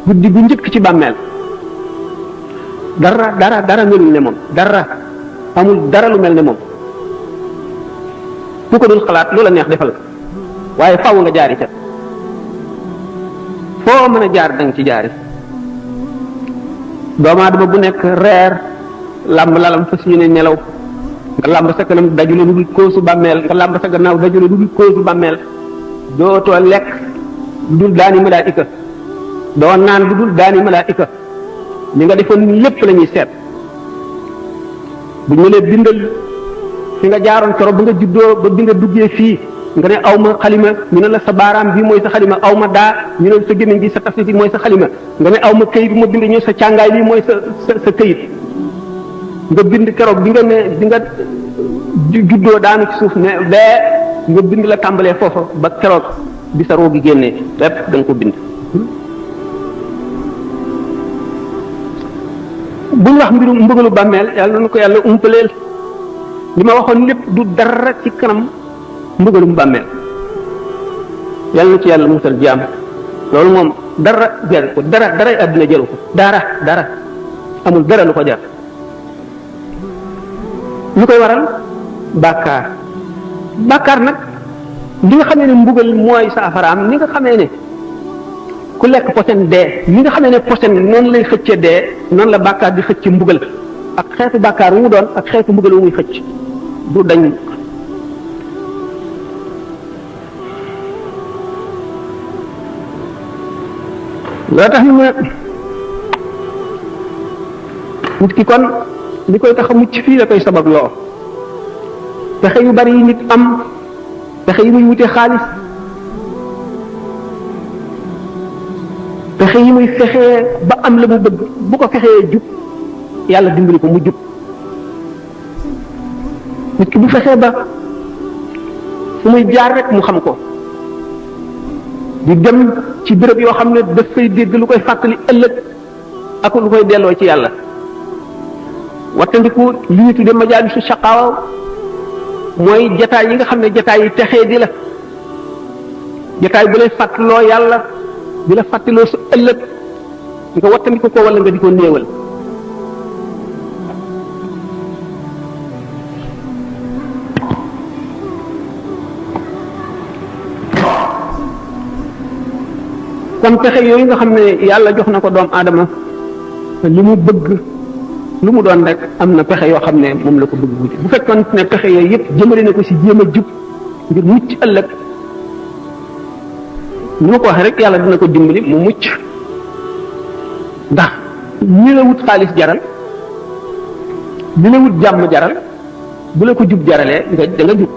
guddi gu njëkk ci bàmmeel dara melul ne moom dara amul dara lu mel ne moom ku ko dul xalaat loola neex defal waaye faaw nga jaari ca foo mën a jaar danga ci jaari doomu aadama bu nekk reer làmb lalam fas yéene nelaw nga làmb sa kanam dajule lu dul koosu bàmmeel nga làmb sa gannaaw dajule lu dul koosu bàmmeel dootoo lekk lu dul daani malaayika doo naan lu dul daani malaayika li nga defoon lépp la ñuy seet bu ñu lee bindal fi nga jaaroon keroog ba nga juddoo ba bi nga duggee fii nga ne aw ma xalima ñu ne la sa baaraam bi mooy sa xalima aw ma daa ñu ne sa gémmiñ gi sa tafsir bi mooy sa xalima nga ne aw ma këyit bi ma bind ñu sa càngaay lii mooy sa këyit nga bind keroog bi nga ne bi nga juddoo daanu ci suuf ne bee nga bind la tàmbalee foofa ba keroog bi sa roo gi génnee lépp da nga ko bind bu ñu wax mbirum mbëgalu bàmmeel yàlla na ko yàlla umpaleel li ma waxoon lépp du dara ci kanam mbëgalum bàmmeel yàlla na ci yàlla musal jaam loolu moom dara jar ko dara àddina jaru ko dara amul dara lu ko jar lu koy waral bàkkaar nag li nga xamee ne mbugal mooy saafaraam ni nga xamee ne ku lekk posen dee li nga xamee ne posen noonu lay xëcce dee noonu la bàkkaar di xëcc mbugal ak xeetu bàkkaar wu mu doon ak xeetu mbugal wu muy xëcc du dañ loo tax ñu ne nit ki kon li koy tax a mucc fii la koy sabab loo pexe yu bari yi nit am pexe yi muy wute xaalis pexe yi muy fexee ba am la mu bëgg bu ko fexee jub yàlla dimbali ko mu jub nit ki bu fexee ba fu muy jaar rek mu xam ko di dem ci béréb yoo xam ne daf fay dégg lu koy fàttali ëllëg ak lu koy delloo ci yàlla wattandiku li ñu tudde majaalisu shaqaawa mooy jataay yi nga xam ne jataay yi texee di la jataay bu lay fàttaloo yàlla di la fàttaloo sa ëllëg nga wattandiku ko wala nga di ko néewal kon pexe yooyu nga xam ne yàlla jox na ko doomu aadama li mu bëgg lu mu doon rek am na pexe yoo xam ne moom la ko bëgg wuti bu fekkoon ne pexe yooyu yëpp jëmale na ko si jéem a jub ngir mucc ëllëg ni ma ko waxee rek yàlla dina ko dimbali mu mucc ndax ñi la wut xaalis jaral li la wut jàmm jaral bu la ko jub jaralee nga da nga jub